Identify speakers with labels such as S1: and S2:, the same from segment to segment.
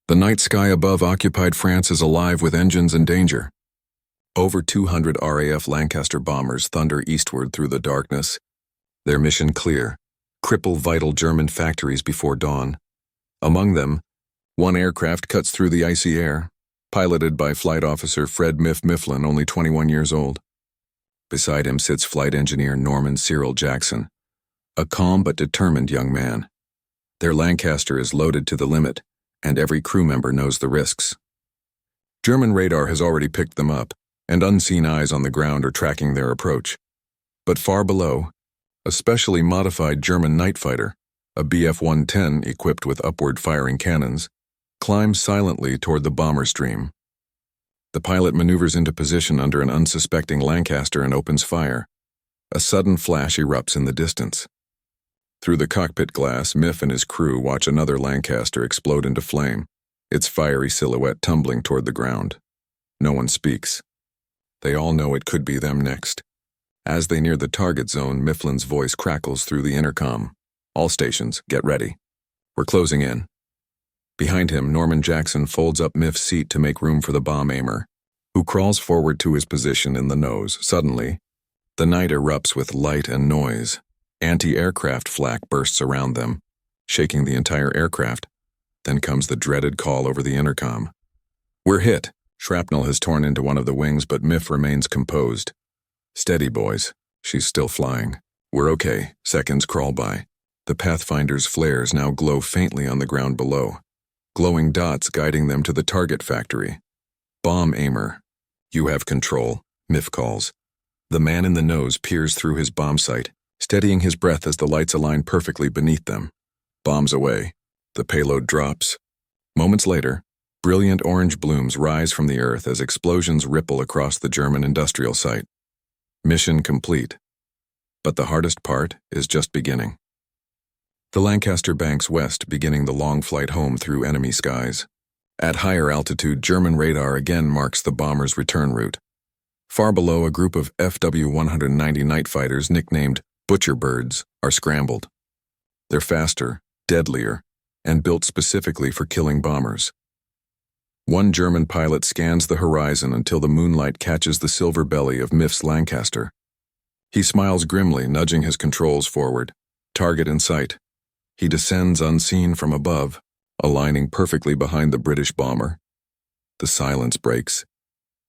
S1: The night sky above occupied France is alive with engines and danger. Over 200 RAF Lancaster bombers thunder eastward through the darkness, their mission clear: cripple vital German factories before dawn. Among them, one aircraft cuts through the icy air, piloted by Flight Officer Fred Mifflin, only 21 years old. Beside him sits Flight Engineer Norman Cyril Jackson, a calm but determined young man. Their Lancaster is loaded to the limit, and every crew member knows the risks. German radar has already picked them up, and unseen eyes on the ground are tracking their approach. But far below, a specially modified German night fighter, a Bf-110 equipped with upward-firing cannons, climbs silently toward the bomber stream. The pilot maneuvers into position under an unsuspecting Lancaster and opens fire. A sudden flash erupts in the distance. Through the cockpit glass, Miff and his crew watch another Lancaster explode into flame, its fiery silhouette tumbling toward the ground. No one speaks. They all know it could be them next. As they near the target zone, Mifflin's voice crackles through the intercom. "All stations, get ready. We're closing in." Behind him, Norman Jackson folds up Miff's seat to make room for the bomb aimer, who crawls forward to his position in the nose. Suddenly, the night erupts with light and noise. Anti-aircraft flak bursts around them, shaking the entire aircraft. Then comes the dreaded call over the intercom. "We're hit." Shrapnel has torn into one of the wings, but Miff remains composed. "Steady, boys. She's still flying. We're okay." Seconds crawl by. The Pathfinder's flares now glow faintly on the ground below, glowing dots guiding them to the target factory. "Bomb aimer, you have control," Miff calls. The man in the nose peers through his bomb sight, steadying his breath as the lights align perfectly beneath them. Bombs away. The payload drops. Moments later, brilliant orange blooms rise from the earth as explosions ripple across the German industrial site. Mission complete. But the hardest part is just beginning. The Lancaster banks west, beginning the long flight home through enemy skies. At higher altitude, German radar again marks the bomber's return route. Far below, a group of FW-190 night fighters, nicknamed Butcher Birds, are scrambled. They're faster, deadlier, and built specifically for killing bombers. One German pilot scans the horizon until the moonlight catches the silver belly of Miff's Lancaster. He smiles grimly, nudging his controls forward. Target in sight. He descends unseen from above, aligning perfectly behind the British bomber. The silence breaks.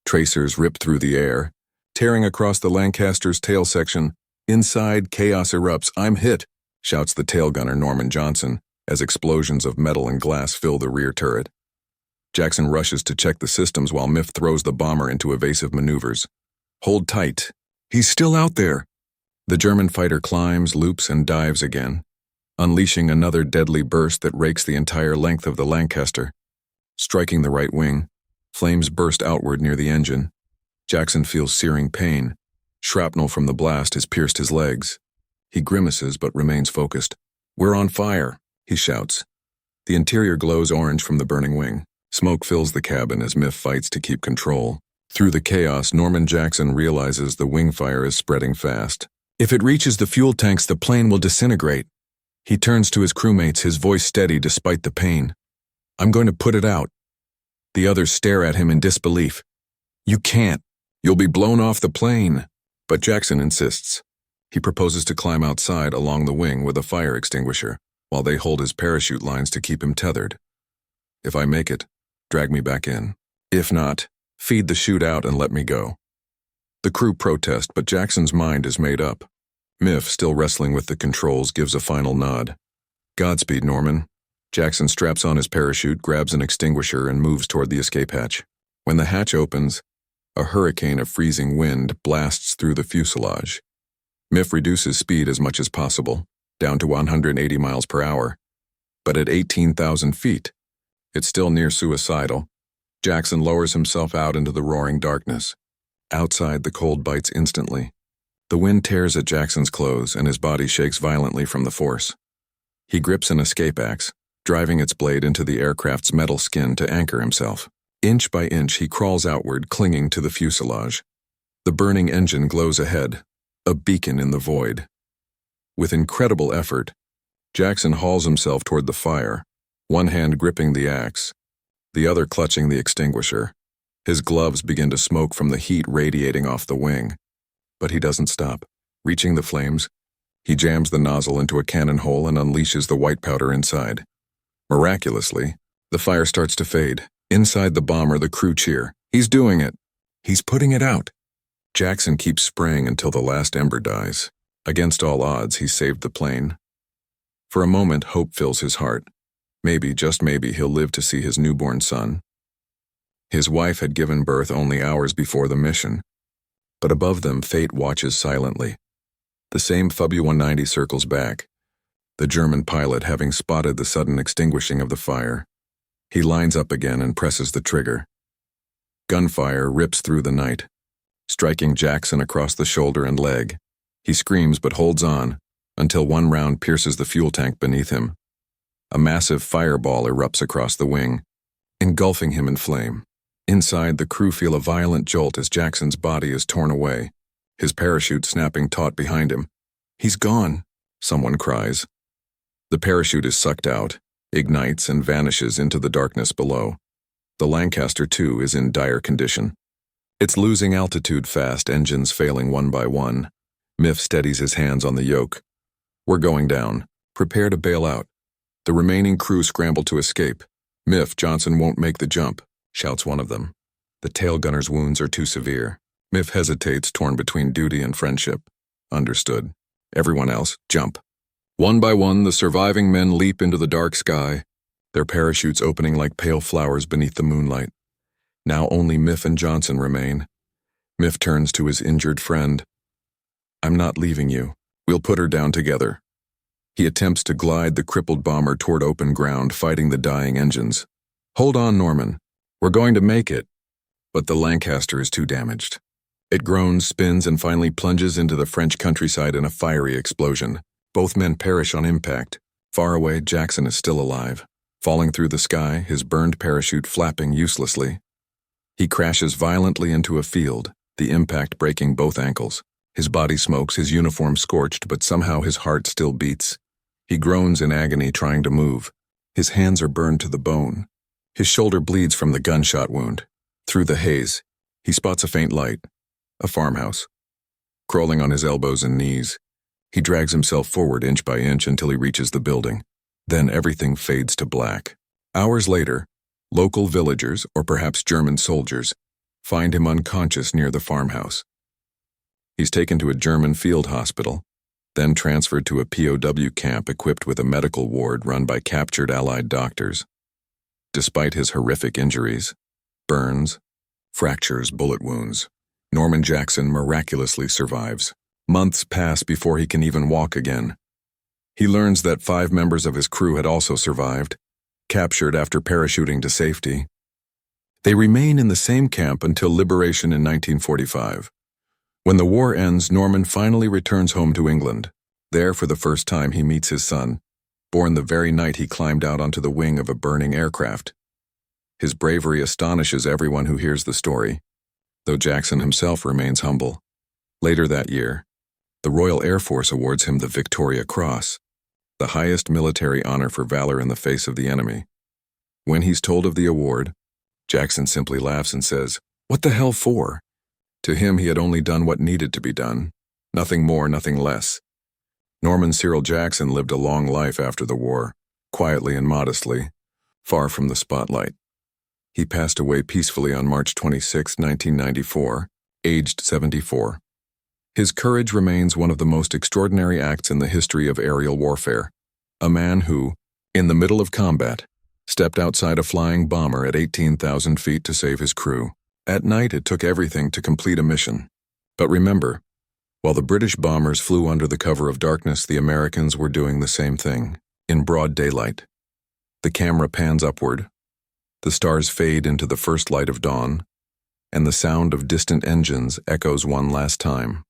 S1: Tracers rip through the air, tearing across the Lancaster's tail section. Inside, chaos erupts. "I'm hit," shouts the tail gunner Norman Johnson, as explosions of metal and glass fill the rear turret. Jackson rushes to check the systems while Miff throws the bomber into evasive maneuvers. "Hold tight. He's still out there." The German fighter climbs, loops, and dives again, unleashing another deadly burst that rakes the entire length of the Lancaster. Striking the right wing, flames burst outward near the engine. Jackson feels searing pain. Shrapnel from the blast has pierced his legs. He grimaces but remains focused. "We're on fire," he shouts. The interior glows orange from the burning wing. Smoke fills the cabin as Miff fights to keep control. Through the chaos, Norman Jackson realizes the wing fire is spreading fast. If it reaches the fuel tanks, the plane will disintegrate. He turns to his crewmates, his voice steady despite the pain. "I'm going to put it out." The others stare at him in disbelief. "You can't. You'll be blown off the plane." But Jackson insists. He proposes to climb outside along the wing with a fire extinguisher, while they hold his parachute lines to keep him tethered. "If I make it, drag me back in. If not, feed the chute out and let me go." The crew protest, but Jackson's mind is made up. Miff, still wrestling with the controls, gives a final nod. "Godspeed, Norman." Jackson straps on his parachute, grabs an extinguisher, and moves toward the escape hatch. When the hatch opens, a hurricane of freezing wind blasts through the fuselage. Miff reduces speed as much as possible, down to 180 miles per hour. But at 18,000 feet, it's still near suicidal. Jackson lowers himself out into the roaring darkness. Outside, the cold bites instantly. The wind tears at Jackson's clothes, and his body shakes violently from the force. He grips an escape axe, driving its blade into the aircraft's metal skin to anchor himself. Inch by inch, he crawls outward, clinging to the fuselage. The burning engine glows ahead, a beacon in the void. With incredible effort, Jackson hauls himself toward the fire, one hand gripping the axe, the other clutching the extinguisher. His gloves begin to smoke from the heat radiating off the wing. But he doesn't stop. Reaching the flames, he jams the nozzle into a cannon hole and unleashes the white powder inside. Miraculously, the fire starts to fade. Inside the bomber, the crew cheer. He's doing it. He's putting it out. Jackson keeps spraying until the last ember dies. Against all odds, he saved the plane. For a moment, hope fills his heart. Maybe, just maybe, he'll live to see his newborn son. His wife had given birth only hours before the mission. But above them, fate watches silently. The same W190 circles back, the German pilot having spotted the sudden extinguishing of the fire. He lines up again and presses the trigger. Gunfire rips through the night, striking Jackson across the shoulder and leg. He screams but holds on, until one round pierces the fuel tank beneath him. A massive fireball erupts across the wing, engulfing him in flame. Inside, the crew feel a violent jolt as Jackson's body is torn away, his parachute snapping taut behind him. "He's gone," someone cries. The parachute is sucked out, ignites, and vanishes into the darkness below. The Lancaster, too, is in dire condition. It's losing altitude fast, engines failing one by one. Miff steadies his hands on the yoke. "We're going down. Prepare to bail out." The remaining crew scramble to escape. "Miff, Johnson won't make the jump," shouts one of them. The tail gunner's wounds are too severe. Miff hesitates, torn between duty and friendship. "Understood. Everyone else, jump." One by one, the surviving men leap into the dark sky, their parachutes opening like pale flowers beneath the moonlight. Now only Miff and Johnson remain. Miff turns to his injured friend. "I'm not leaving you. We'll put her down together." He attempts to glide the crippled bomber toward open ground, fighting the dying engines. "Hold on, Norman. We're going to make it." But the Lancaster is too damaged. It groans, spins, and finally plunges into the French countryside in a fiery explosion. Both men perish on impact. Far away, Jackson is still alive, falling through the sky, his burned parachute flapping uselessly. He crashes violently into a field, the impact breaking both ankles. His body smokes, his uniform scorched, but somehow his heart still beats. He groans in agony, trying to move. His hands are burned to the bone. His shoulder bleeds from the gunshot wound. Through the haze, he spots a faint light. A farmhouse. Crawling on his elbows and knees, he drags himself forward inch by inch until he reaches the building. Then everything fades to black. Hours later, local villagers, or perhaps German soldiers, find him unconscious near the farmhouse. He's taken to a German field hospital, then transferred to a POW camp equipped with a medical ward run by captured Allied doctors. Despite his horrific injuries, burns, fractures, bullet wounds, Norman Jackson miraculously survives. Months pass before he can even walk again. He learns that 5 members of his crew had also survived, captured after parachuting to safety. They remain in the same camp until liberation in 1945. When the war ends, Norman finally returns home to England. There, for the first time, he meets his son, born the very night he climbed out onto the wing of a burning aircraft. His bravery astonishes everyone who hears the story, though Jackson himself remains humble. Later that year, the Royal Air Force awards him the Victoria Cross, the highest military honor for valor in the face of the enemy. When he's told of the award, Jackson simply laughs and says, "What the hell for?" To him, he had only done what needed to be done. Nothing more, nothing less. Norman Cyril Jackson lived a long life after the war, quietly and modestly, far from the spotlight. He passed away peacefully on March 26, 1994, aged 74. His courage remains one of the most extraordinary acts in the history of aerial warfare. A man who, in the middle of combat, stepped outside a flying bomber at 18,000 feet to save his crew. At night, it took everything to complete a mission. But remember, while the British bombers flew under the cover of darkness, the Americans were doing the same thing, in broad daylight. The camera pans upward, the stars fade into the first light of dawn, and the sound of distant engines echoes one last time.